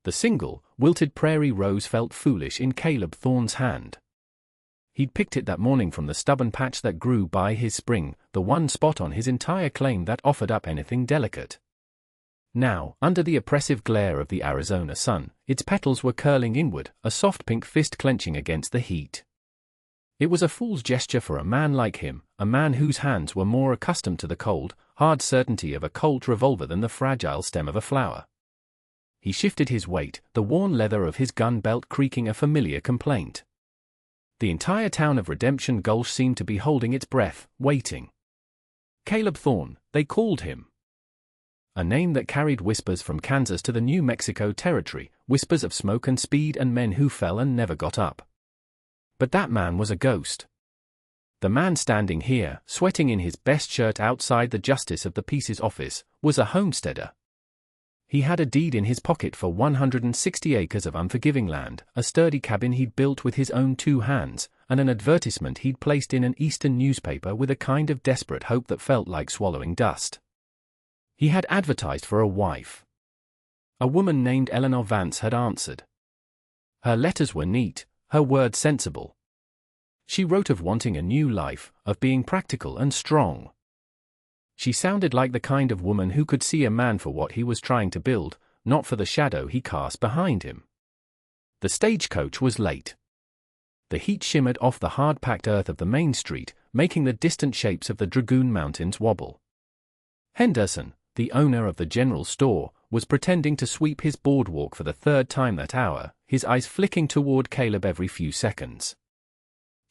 The single, wilted prairie rose felt foolish in Caleb Thorne's hand. He'd picked it that morning from the stubborn patch that grew by his spring, the one spot on his entire claim that offered up anything delicate. Now, under the oppressive glare of the Arizona sun, its petals were curling inward, a soft pink fist clenching against the heat. It was a fool's gesture for a man like him, a man whose hands were more accustomed to the cold, hard certainty of a Colt revolver than the fragile stem of a flower. He shifted his weight, the worn leather of his gun belt creaking a familiar complaint. The entire town of Redemption Gulch seemed to be holding its breath, waiting. Caleb Thorne, they called him. A name that carried whispers from Kansas to the New Mexico territory, whispers of smoke and speed and men who fell and never got up. But that man was a ghost. The man standing here, sweating in his best shirt outside the Justice of the Peace's office, was a homesteader. He had a deed in his pocket for 160 acres of unforgiving land, a sturdy cabin he'd built with his own 2 hands, and an advertisement he'd placed in an eastern newspaper with a kind of desperate hope that felt like swallowing dust. He had advertised for a wife. A woman named Eleanor Vance had answered. Her letters were neat, her words sensible. She wrote of wanting a new life, of being practical and strong. She sounded like the kind of woman who could see a man for what he was trying to build, not for the shadow he cast behind him. The stagecoach was late. The heat shimmered off the hard-packed earth of the main street, making the distant shapes of the Dragoon Mountains wobble. Henderson, the owner of the general store, was pretending to sweep his boardwalk for the 3rd time that hour, his eyes flicking toward Caleb every few seconds.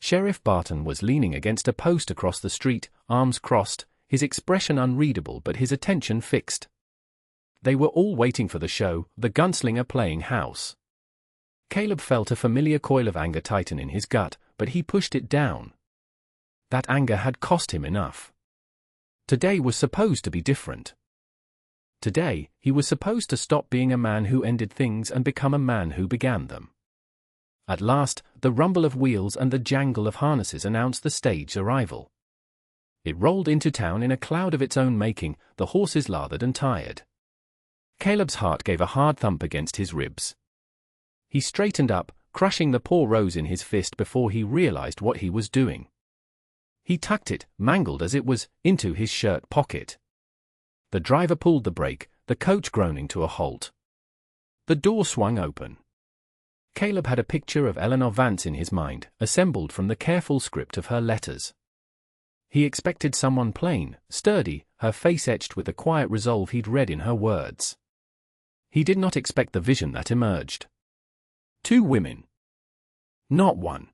Sheriff Barton was leaning against a post across the street, arms crossed, his expression unreadable but his attention fixed. They were all waiting for the show, the Gunslinger playing house. Caleb felt a familiar coil of anger tighten in his gut, but he pushed it down. That anger had cost him enough. Today was supposed to be different. Today, he was supposed to stop being a man who ended things and become a man who began them. At last, the rumble of wheels and the jangle of harnesses announced the stage's arrival. It rolled into town in a cloud of its own making, the horses lathered and tired. Caleb's heart gave a hard thump against his ribs. He straightened up, crushing the poor rose in his fist before he realized what he was doing. He tucked it, mangled as it was, into his shirt pocket. The driver pulled the brake, the coach groaning to a halt. The door swung open. Caleb had a picture of Eleanor Vance in his mind, assembled from the careful script of her letters. He expected someone plain, sturdy, her face etched with the quiet resolve he'd read in her words. He did not expect the vision that emerged. 2 women. Not one.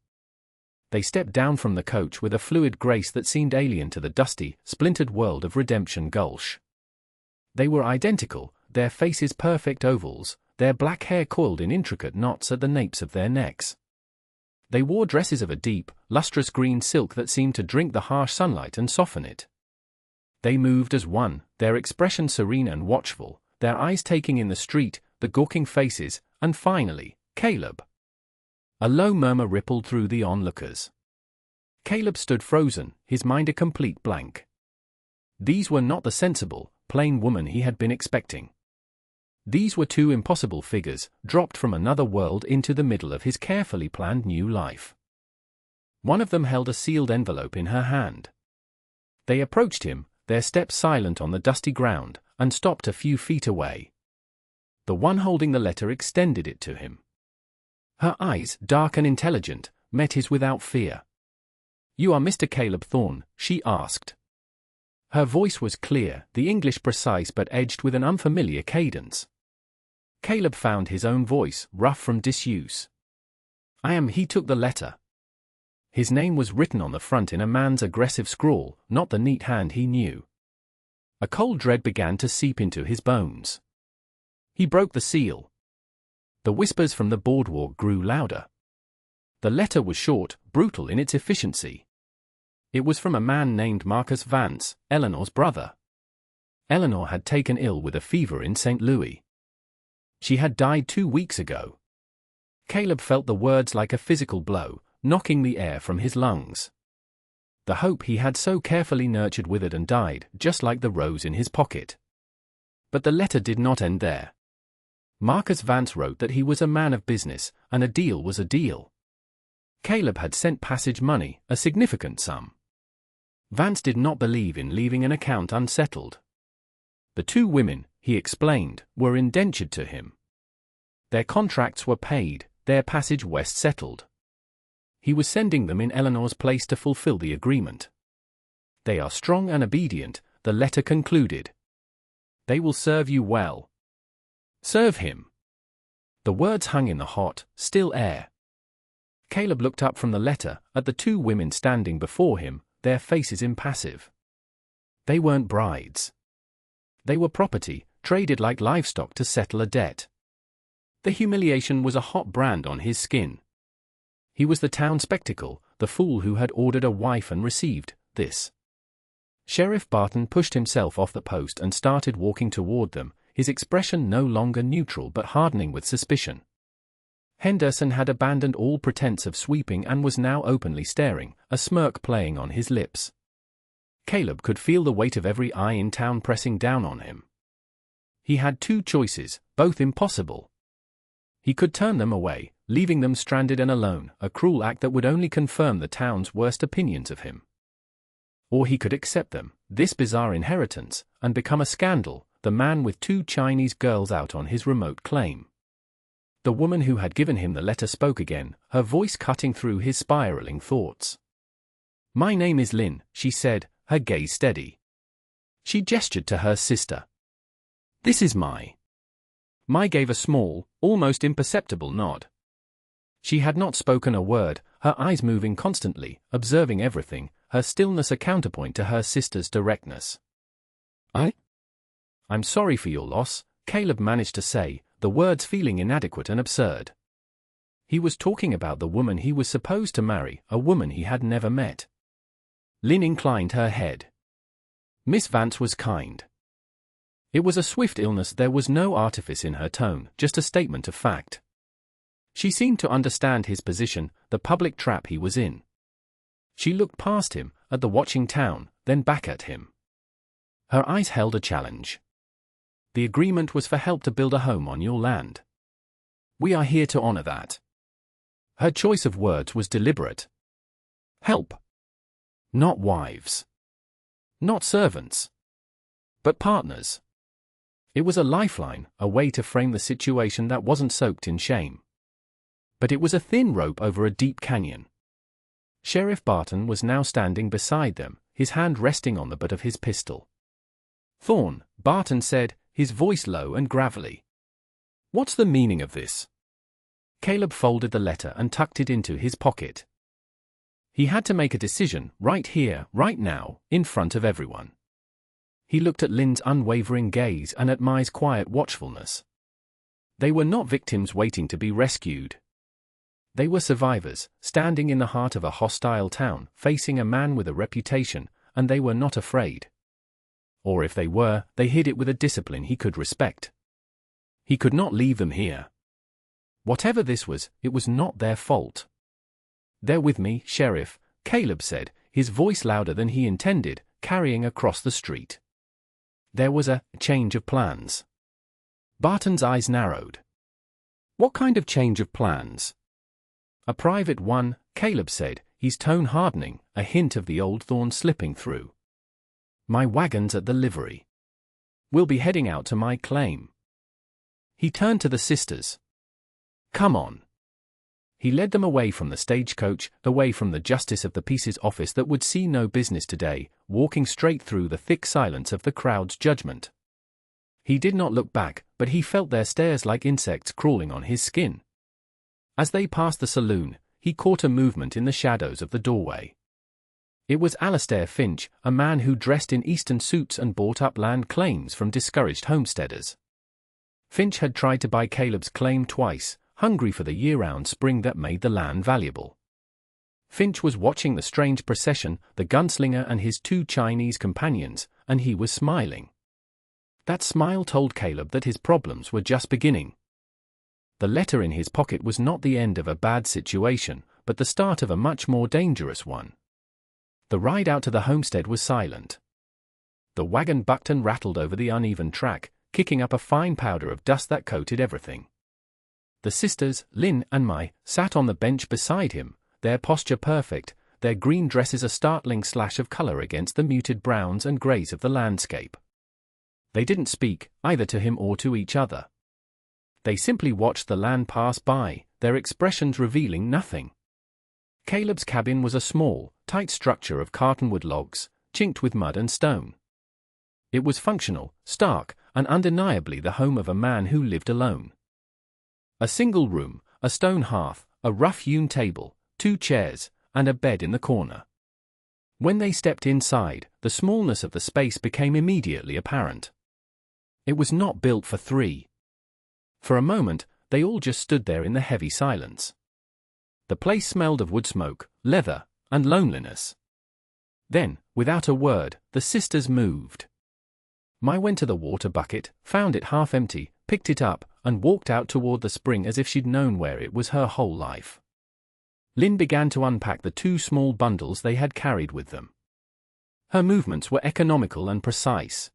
They stepped down from the coach with a fluid grace that seemed alien to the dusty, splintered world of Redemption Gulch. They were identical, their faces perfect ovals, their black hair coiled in intricate knots at the napes of their necks. They wore dresses of a deep, lustrous green silk that seemed to drink the harsh sunlight and soften it. They moved as one, their expression serene and watchful, their eyes taking in the street, the gawking faces, and finally, Caleb. A low murmur rippled through the onlookers. Caleb stood frozen, his mind a complete blank. These were not the sensible, plain woman he had been expecting. These were 2 impossible figures, dropped from another world into the middle of his carefully planned new life. One of them held a sealed envelope in her hand. They approached him, their steps silent on the dusty ground, and stopped a few feet away. The one holding the letter extended it to him. Her eyes, dark and intelligent, met his without fear. "You are Mr. Caleb Thorne?" she asked. Her voice was clear, the English precise but edged with an unfamiliar cadence. Caleb found his own voice, rough from disuse. "I am." He took the letter. His name was written on the front in a man's aggressive scrawl, not the neat hand he knew. A cold dread began to seep into his bones. He broke the seal. The whispers from the boardwalk grew louder. The letter was short, brutal in its efficiency. It was from a man named Marcus Vance, Eleanor's brother. Eleanor had taken ill with a fever in St. Louis. She had died 2 weeks ago. Caleb felt the words like a physical blow, knocking the air from his lungs. The hope he had so carefully nurtured withered and died, just like the rose in his pocket. But the letter did not end there. Marcus Vance wrote that he was a man of business, and a deal was a deal. Caleb had sent passage money, a significant sum. Vance did not believe in leaving an account unsettled. The two women, he explained, were indentured to him. Their contracts were paid, their passage west settled. He was sending them in Eleanor's place to fulfill the agreement. They are strong and obedient, the letter concluded. They will serve you well. Serve him. The words hung in the hot, still air. Caleb looked up from the letter, at the two women standing before him, their faces impassive. They weren't brides. They were property, traded like livestock to settle a debt. The humiliation was a hot brand on his skin. He was the town spectacle, the fool who had ordered a wife and received this. Sheriff Barton pushed himself off the post and started walking toward them, his expression no longer neutral but hardening with suspicion. Henderson had abandoned all pretense of sweeping and was now openly staring, a smirk playing on his lips. Caleb could feel the weight of every eye in town pressing down on him. He had two choices, both impossible. He could turn them away, leaving them stranded and alone, a cruel act that would only confirm the town's worst opinions of him. Or he could accept them, this bizarre inheritance, and become a scandal, the man with two Chinese girls out on his remote claim. The woman who had given him the letter spoke again, her voice cutting through his spiraling thoughts. "My name is Lynn," she said, her gaze steady. She gestured to her sister. "This is Mai." Mai gave a small, almost imperceptible nod. She had not spoken a word, her eyes moving constantly, observing everything, her stillness a counterpoint to her sister's directness. "I'm sorry for your loss," Caleb managed to say, the words feeling inadequate and absurd. He was talking about the woman he was supposed to marry, a woman he had never met. Lynn inclined her head. Miss Vance was kind. It was a swift illness, there was no artifice in her tone, just a statement of fact. She seemed to understand his position, the public trap he was in. She looked past him, at the watching town, then back at him. Her eyes held a challenge. "The agreement was for help to build a home on your land. We are here to honor that." Her choice of words was deliberate. Help. Not wives. Not servants. But partners. It was a lifeline, a way to frame the situation that wasn't soaked in shame. But it was a thin rope over a deep canyon. Sheriff Barton was now standing beside them, his hand resting on the butt of his pistol. "Thorne," Barton said, his voice low and gravelly. "What's the meaning of this?" Caleb folded the letter and tucked it into his pocket. He had to make a decision, right here, right now, in front of everyone. He looked at Lynn's unwavering gaze and at Mai's quiet watchfulness. They were not victims waiting to be rescued. They were survivors, standing in the heart of a hostile town, facing a man with a reputation, and they were not afraid. Or if they were, they hid it with a discipline he could respect. He could not leave them here. Whatever this was, it was not their fault. "They're with me, Sheriff," Caleb said, his voice louder than he intended, carrying across the street. There was a change of plans. Barton's eyes narrowed. "What kind of change of plans?" "A private one," Caleb said, his tone hardening, a hint of the old Thorne slipping through. "My wagon's at the livery. We'll be heading out to my claim." He turned to the sisters. "Come on." He led them away from the stagecoach, away from the justice of the peace's office that would see no business today, walking straight through the thick silence of the crowd's judgment. He did not look back, but he felt their stares like insects crawling on his skin. As they passed the saloon, he caught a movement in the shadows of the doorway. It was Alastair Finch, a man who dressed in Eastern suits and bought up land claims from discouraged homesteaders. Finch had tried to buy Caleb's claim twice, hungry for the year-round spring that made the land valuable. Finch was watching the strange procession, the gunslinger and his two Chinese companions, and he was smiling. That smile told Caleb that his problems were just beginning. The letter in his pocket was not the end of a bad situation, but the start of a much more dangerous one. The ride out to the homestead was silent. The wagon bucked and rattled over the uneven track, kicking up a fine powder of dust that coated everything. The sisters, Lynn and Mai, sat on the bench beside him, their posture perfect, their green dresses a startling slash of color against the muted browns and grays of the landscape. They didn't speak, either to him or to each other. They simply watched the land pass by, their expressions revealing nothing. Caleb's cabin was a small, tight structure of cartonwood logs, chinked with mud and stone. It was functional, stark, and undeniably the home of a man who lived alone. A single room, a stone hearth, a rough-hewn table, 2 chairs, and a bed in the corner. When they stepped inside, the smallness of the space became immediately apparent. It was not built for 3. For a moment, they all just stood there in the heavy silence. The place smelled of wood smoke, leather, and loneliness. Then, without a word, the sisters moved. Mai went to the water bucket, found it half empty, picked it up, and walked out toward the spring as if she'd known where it was her whole life. Lynn began to unpack the 2 small bundles they had carried with them. Her movements were economical and precise.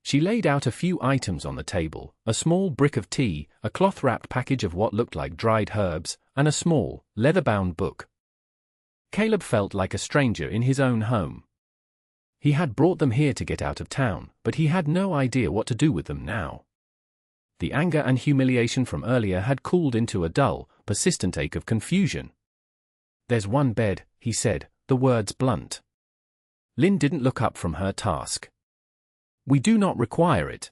She laid out a few items on the table, a small brick of tea, a cloth-wrapped package of what looked like dried herbs, and a small, leather-bound book. Caleb felt like a stranger in his own home. He had brought them here to get out of town, but he had no idea what to do with them now. The anger and humiliation from earlier had cooled into a dull, persistent ache of confusion. "There's one bed," he said, the words blunt. Lynn didn't look up from her task. "We do not require it.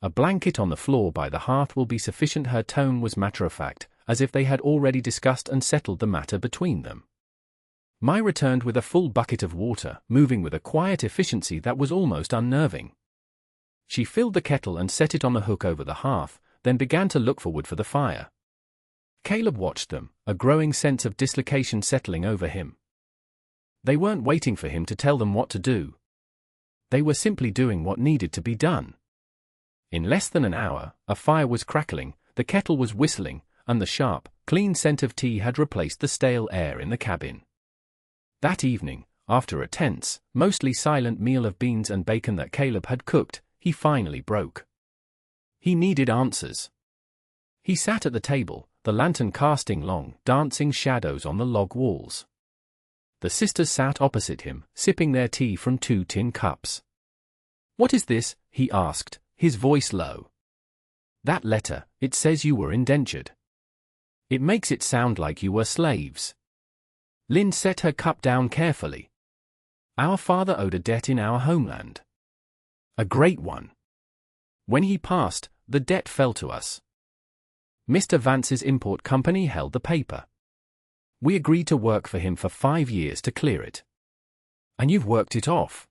A blanket on the floor by the hearth will be sufficient." Her tone was matter-of-fact, as if they had already discussed and settled the matter between them. Mai returned with a full bucket of water, moving with a quiet efficiency that was almost unnerving. She filled the kettle and set it on the hook over the hearth, then began to look for wood for the fire. Caleb watched them, a growing sense of dislocation settling over him. They weren't waiting for him to tell them what to do. They were simply doing what needed to be done. In less than an hour, a fire was crackling, the kettle was whistling, and the sharp, clean scent of tea had replaced the stale air in the cabin. That evening, after a tense, mostly silent meal of beans and bacon that Caleb had cooked, he finally broke. He needed answers. He sat at the table, the lantern casting long, dancing shadows on the log walls. The sisters sat opposite him, sipping their tea from 2 tin cups. "What is this?" he asked, his voice low. "That letter, it says you were indentured. It makes it sound like you were slaves." Lynn set her cup down carefully. "Our father owed a debt in our homeland. A great one. When he passed, the debt fell to us. Mr. Vance's import company held the paper. We agreed to work for him for 5 years to clear it. And you've worked it off."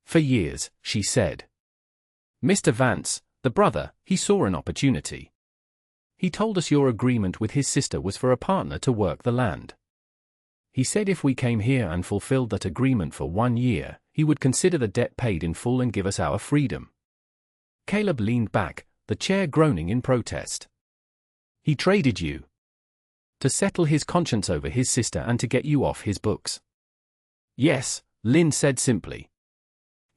"For years," she said. "Mr. Vance, the brother, he saw an opportunity. He told us your agreement with his sister was for a partner to work the land. He said if we came here and fulfilled that agreement for 1 year, he would consider the debt paid in full and give us our freedom." Caleb leaned back, the chair groaning in protest. "He traded you. To settle his conscience over his sister and to get you off his books." "Yes," Lynn said simply.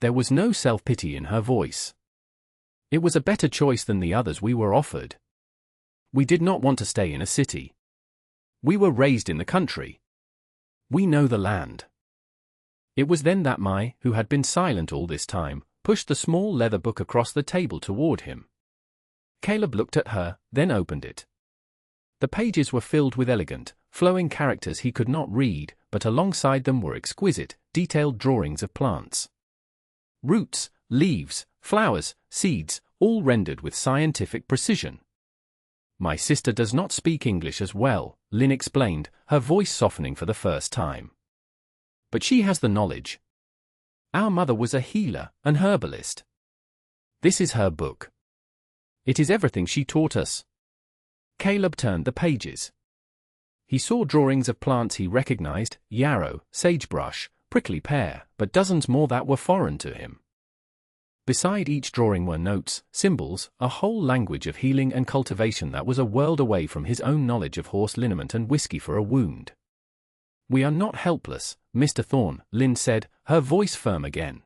There was no self-pity in her voice. "It was a better choice than the others we were offered. We did not want to stay in a city. We were raised in the country. We know the land." It was then that Mai, who had been silent all this time, pushed the small leather book across the table toward him. Caleb looked at her, then opened it. The pages were filled with elegant, flowing characters he could not read, but alongside them were exquisite, detailed drawings of plants. Roots, leaves, flowers, seeds, all rendered with scientific precision. "My sister does not speak English as well," Lynn explained, her voice softening for the first time. "But she has the knowledge. Our mother was a healer, an herbalist. This is her book. It is everything she taught us." Caleb turned the pages. He saw drawings of plants he recognized, yarrow, sagebrush, prickly pear, but dozens more that were foreign to him. Beside each drawing were notes, symbols, a whole language of healing and cultivation that was a world away from his own knowledge of horse liniment and whiskey for a wound. "We are not helpless, Mr. Thorne," Lynn said, her voice firm again.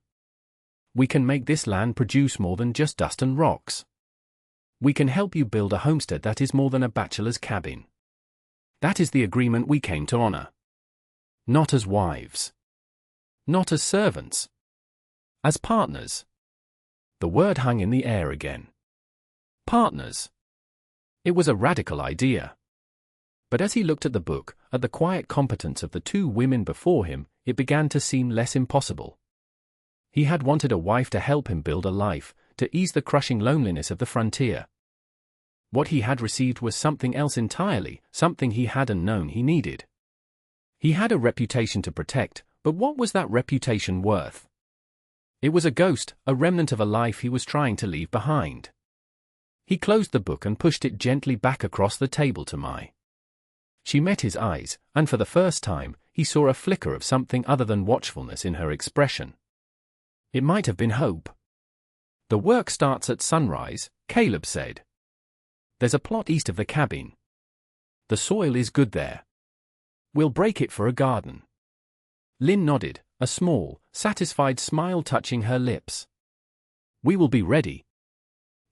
We can make this land produce more than just dust and rocks. We can help you build a homestead that is more than a bachelor's cabin. That is the agreement we came to honor. Not as wives. Not as servants. As partners. The word hung in the air again. Partners. It was a radical idea. But as he looked at the book, at the quiet competence of the two women before him, it began to seem less impossible. He had wanted a wife to help him build a life, to ease the crushing loneliness of the frontier. What he had received was something else entirely, something he hadn't known he needed. He had a reputation to protect, but what was that reputation worth? It was a ghost, a remnant of a life he was trying to leave behind. He closed the book and pushed it gently back across the table to Mai. She met his eyes, and for the first time, he saw a flicker of something other than watchfulness in her expression. It might have been hope. The work starts at sunrise, Caleb said. There's a plot east of the cabin. The soil is good there. We'll break it for a garden. Lynn nodded, a small, satisfied smile touching her lips. We will be ready.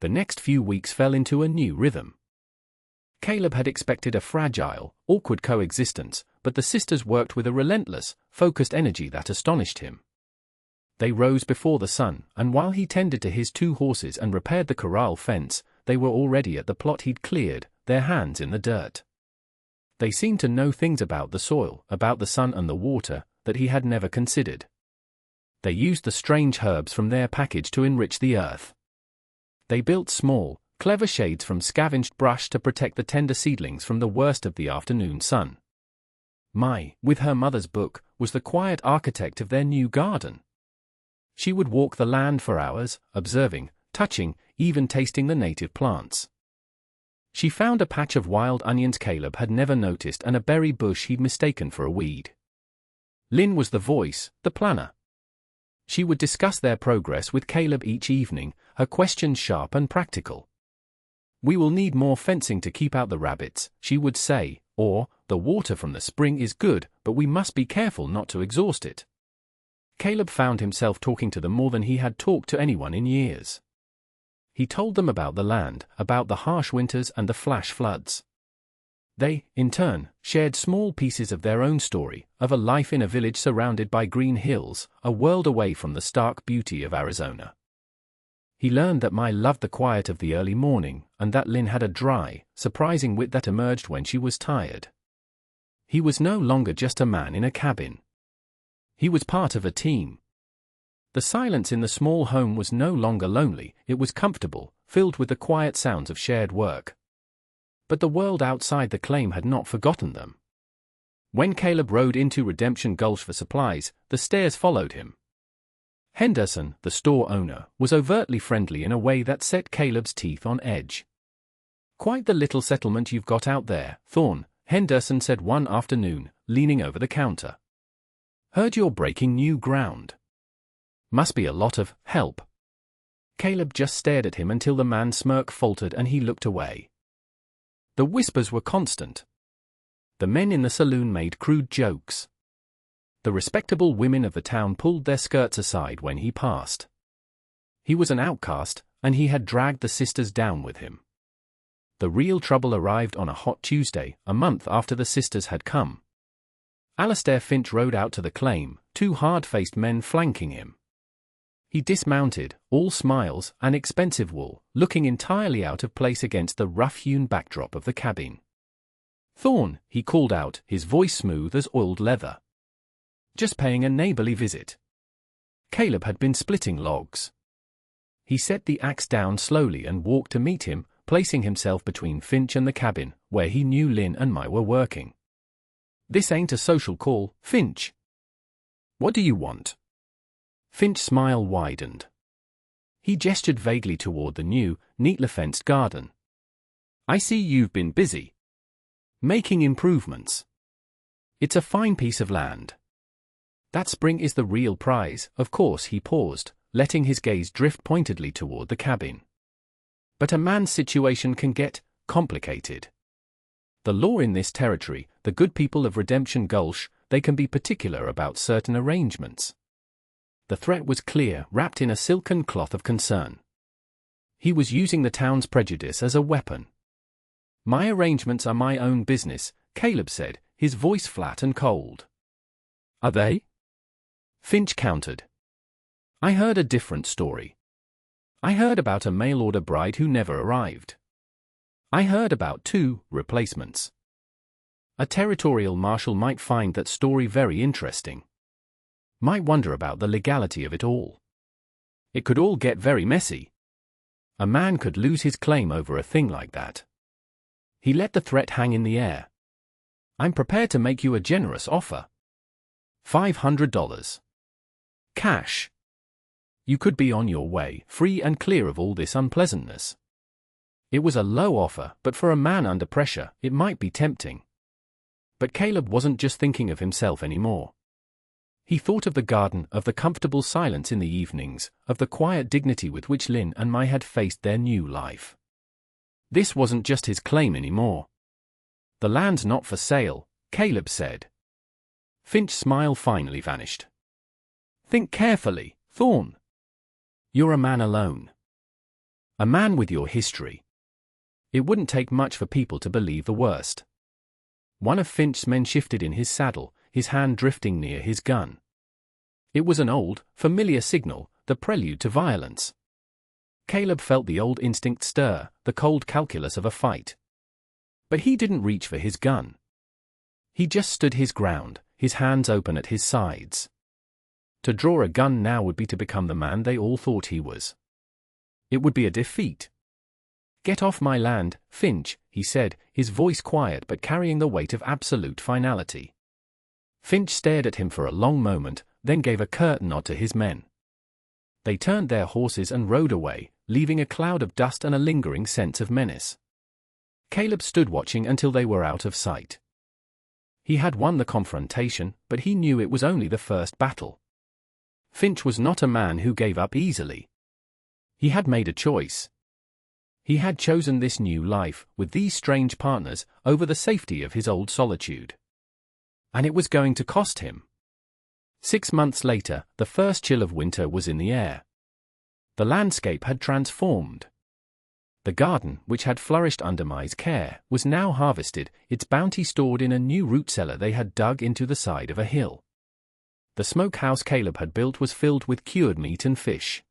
The next few weeks fell into a new rhythm. Caleb had expected a fragile, awkward coexistence, but the sisters worked with a relentless, focused energy that astonished him. They rose before the sun, and while he tended to his 2 horses and repaired the corral fence, they were already at the plot he'd cleared, their hands in the dirt. They seemed to know things about the soil, about the sun and the water, that he had never considered. They used the strange herbs from their package to enrich the earth. They built small, clever shades from scavenged brush to protect the tender seedlings from the worst of the afternoon sun. Mai, with her mother's book, was the quiet architect of their new garden. She would walk the land for hours, observing, touching, even tasting the native plants. She found a patch of wild onions Caleb had never noticed and a berry bush he'd mistaken for a weed. Lynn was the voice, the planner. She would discuss their progress with Caleb each evening, her questions sharp and practical. We will need more fencing to keep out the rabbits, she would say, or, the water from the spring is good, but we must be careful not to exhaust it. Caleb found himself talking to them more than he had talked to anyone in years. He told them about the land, about the harsh winters and the flash floods. They, in turn, shared small pieces of their own story, of a life in a village surrounded by green hills, a world away from the stark beauty of Arizona. He learned that Mai loved the quiet of the early morning, and that Lynn had a dry, surprising wit that emerged when she was tired. He was no longer just a man in a cabin. He was part of a team. The silence in the small home was no longer lonely, it was comfortable, filled with the quiet sounds of shared work. But the world outside the claim had not forgotten them. When Caleb rode into Redemption Gulch for supplies, the stares followed him. Henderson, the store owner, was overtly friendly in a way that set Caleb's teeth on edge. "Quite the little settlement you've got out there, Thorne," Henderson said one afternoon, leaning over the counter. "Heard you're breaking new ground. Must be a lot of help." Caleb just stared at him until the man's smirk faltered and he looked away. The whispers were constant. The men in the saloon made crude jokes. The respectable women of the town pulled their skirts aside when he passed. He was an outcast, and he had dragged the sisters down with him. The real trouble arrived on a hot Tuesday, a month after the sisters had come. Alastair Finch rode out to the claim, 2 hard-faced men flanking him. He dismounted, all smiles and expensive wool, looking entirely out of place against the rough-hewn backdrop of the cabin. "Thorne," he called out, his voice smooth as oiled leather. "Just paying a neighborly visit." Caleb had been splitting logs. He set the axe down slowly and walked to meet him, placing himself between Finch and the cabin, where he knew Lynn and Mai were working. "This ain't a social call, Finch." "What do you want?" Finch's smile widened. He gestured vaguely toward the new, neatly fenced garden. "I see you've been busy. Making improvements. It's a fine piece of land. That spring is the real prize, of course." He paused, letting his gaze drift pointedly toward the cabin. "But a man's situation can get complicated. The law in this territory, the good people of Redemption Gulch, they can be particular about certain arrangements. The threat was clear, wrapped in a silken cloth of concern. He was using the town's prejudice as a weapon. "My arrangements are my own business," Caleb said, his voice flat and cold. "Are they?" Finch countered. "I heard a different story. I heard about a mail-order bride who never arrived. I heard about 2 replacements. A territorial marshal might find that story very interesting. Might wonder about the legality of it all. It could all get very messy. A man could lose his claim over a thing like that." He let the threat hang in the air. "I'm prepared to make you a generous offer. $500. Cash. You could be on your way, free and clear of all this unpleasantness." It was a low offer, but for a man under pressure, it might be tempting. But Caleb wasn't just thinking of himself anymore. He thought of the garden, of the comfortable silence in the evenings, of the quiet dignity with which Lynn and Mai had faced their new life. This wasn't just his claim anymore. "The land's not for sale," Caleb said. Finch's smile finally vanished. "Think carefully, Thorn. You're a man alone. A man with your history. It wouldn't take much for people to believe the worst." One of Finch's men shifted in his saddle, his hand drifting near his gun. It was an old, familiar signal, the prelude to violence. Caleb felt the old instinct stir, the cold calculus of a fight. But he didn't reach for his gun. He just stood his ground, his hands open at his sides. To draw a gun now would be to become the man they all thought he was. It would be a defeat. "Get off my land, Finch," he said, his voice quiet but carrying the weight of absolute finality. Finch stared at him for a long moment, then gave a curt nod to his men. They turned their horses and rode away, leaving a cloud of dust and a lingering sense of menace. Caleb stood watching until they were out of sight. He had won the confrontation, but he knew it was only the first battle. Finch was not a man who gave up easily. He had made a choice. He had chosen this new life, with these strange partners, over the safety of his old solitude. And it was going to cost him. 6 months later, the first chill of winter was in the air. The landscape had transformed. The garden, which had flourished under Mai's care, was now harvested, its bounty stored in a new root cellar they had dug into the side of a hill. The smokehouse Caleb had built was filled with cured meat and fish.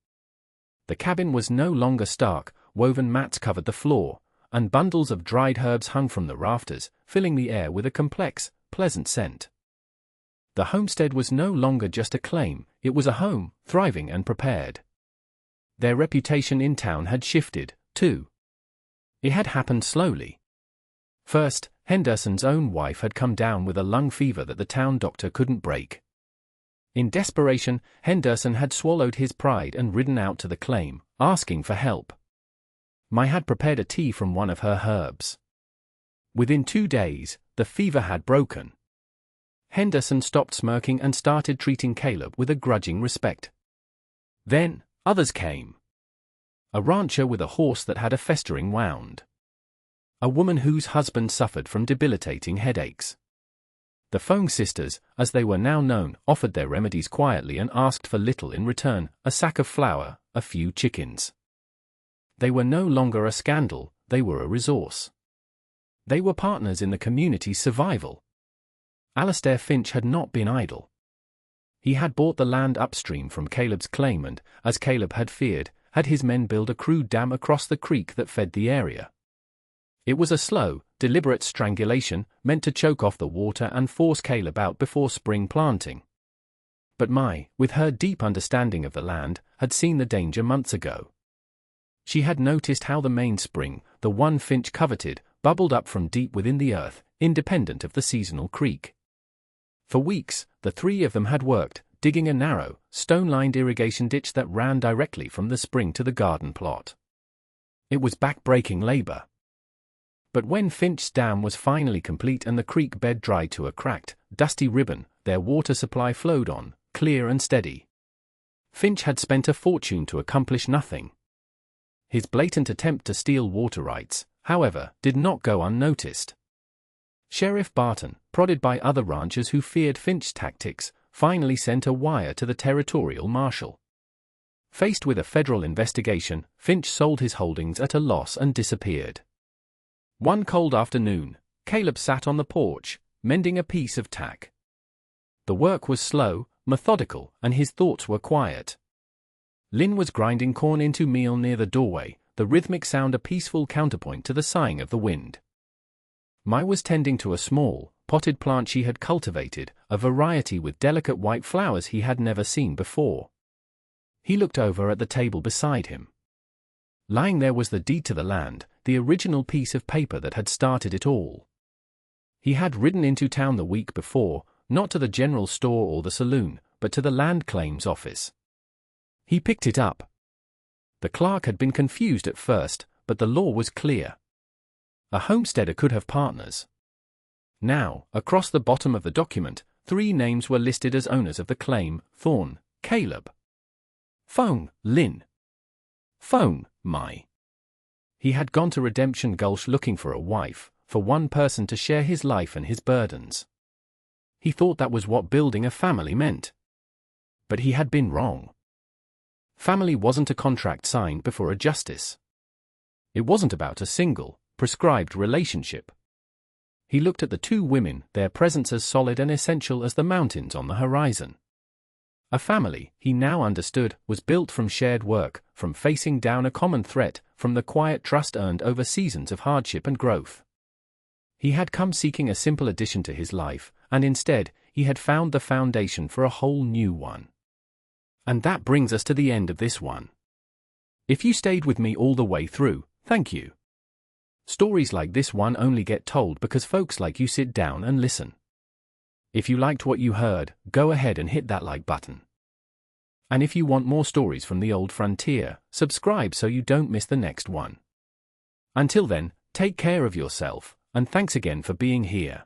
The cabin was no longer stark, woven mats covered the floor, and bundles of dried herbs hung from the rafters, filling the air with a complex, pleasant scent. The homestead was no longer just a claim, it was a home, thriving and prepared. Their reputation in town had shifted, too. It had happened slowly. First, Henderson's own wife had come down with a lung fever that the town doctor couldn't break. In desperation, Henderson had swallowed his pride and ridden out to the claim, asking for help. Mai had prepared a tea from one of her herbs. Within 2 days, the fever had broken. Henderson stopped smirking and started treating Caleb with a grudging respect. Then, others came. A rancher with a horse that had a festering wound. A woman whose husband suffered from debilitating headaches. The Fong sisters, as they were now known, offered their remedies quietly and asked for little in return, a sack of flour, a few chickens. They were no longer a scandal, they were a resource. They were partners in the community's survival. Alastair Finch had not been idle. He had bought the land upstream from Caleb's claim and, as Caleb had feared, had his men build a crude dam across the creek that fed the area. It was a slow, deliberate strangulation, meant to choke off the water and force Caleb out before spring planting. But Mai, with her deep understanding of the land, had seen the danger months ago. She had noticed how the mainspring, the one Finch coveted, bubbled up from deep within the earth, independent of the seasonal creek. For weeks, the 3 of them had worked, digging a narrow, stone-lined irrigation ditch that ran directly from the spring to the garden plot. It was back-breaking labor. But when Finch's dam was finally complete and the creek bed dried to a cracked, dusty ribbon, their water supply flowed on, clear and steady. Finch had spent a fortune to accomplish nothing. His blatant attempt to steal water rights, however, did not go unnoticed. Sheriff Barton, prodded by other ranchers who feared Finch's tactics, finally sent a wire to the territorial marshal. Faced with a federal investigation, Finch sold his holdings at a loss and disappeared. One cold afternoon, Caleb sat on the porch, mending a piece of tack. The work was slow, methodical, and his thoughts were quiet. Lynn was grinding corn into meal near the doorway, the rhythmic sound a peaceful counterpoint to the sighing of the wind. Mai was tending to a small, potted plant she had cultivated, a variety with delicate white flowers he had never seen before. He looked over at the table beside him. Lying there was the deed to the land, the original piece of paper that had started it all. He had ridden into town the week before, not to the general store or the saloon, but to the land claims office. He picked it up. The clerk had been confused at first, but the law was clear. A homesteader could have partners. Now, across the bottom of the document, 3 names were listed as owners of the claim: Thorne, Caleb. Phone, Lynn. Phone, Mai. He had gone to Redemption Gulch looking for a wife, for one person to share his life and his burdens. He thought that was what building a family meant. But he had been wrong. Family wasn't a contract signed before a justice. It wasn't about a single, prescribed relationship. He looked at the 2 women, their presence as solid and essential as the mountains on the horizon. A family, he now understood, was built from shared work, from facing down a common threat, from the quiet trust earned over seasons of hardship and growth. He had come seeking a simple addition to his life, and instead, he had found the foundation for a whole new one. And that brings us to the end of this one. If you stayed with me all the way through, thank you. Stories like this one only get told because folks like you sit down and listen. If you liked what you heard, go ahead and hit that like button. And if you want more stories from the old frontier, subscribe so you don't miss the next one. Until then, take care of yourself, and thanks again for being here.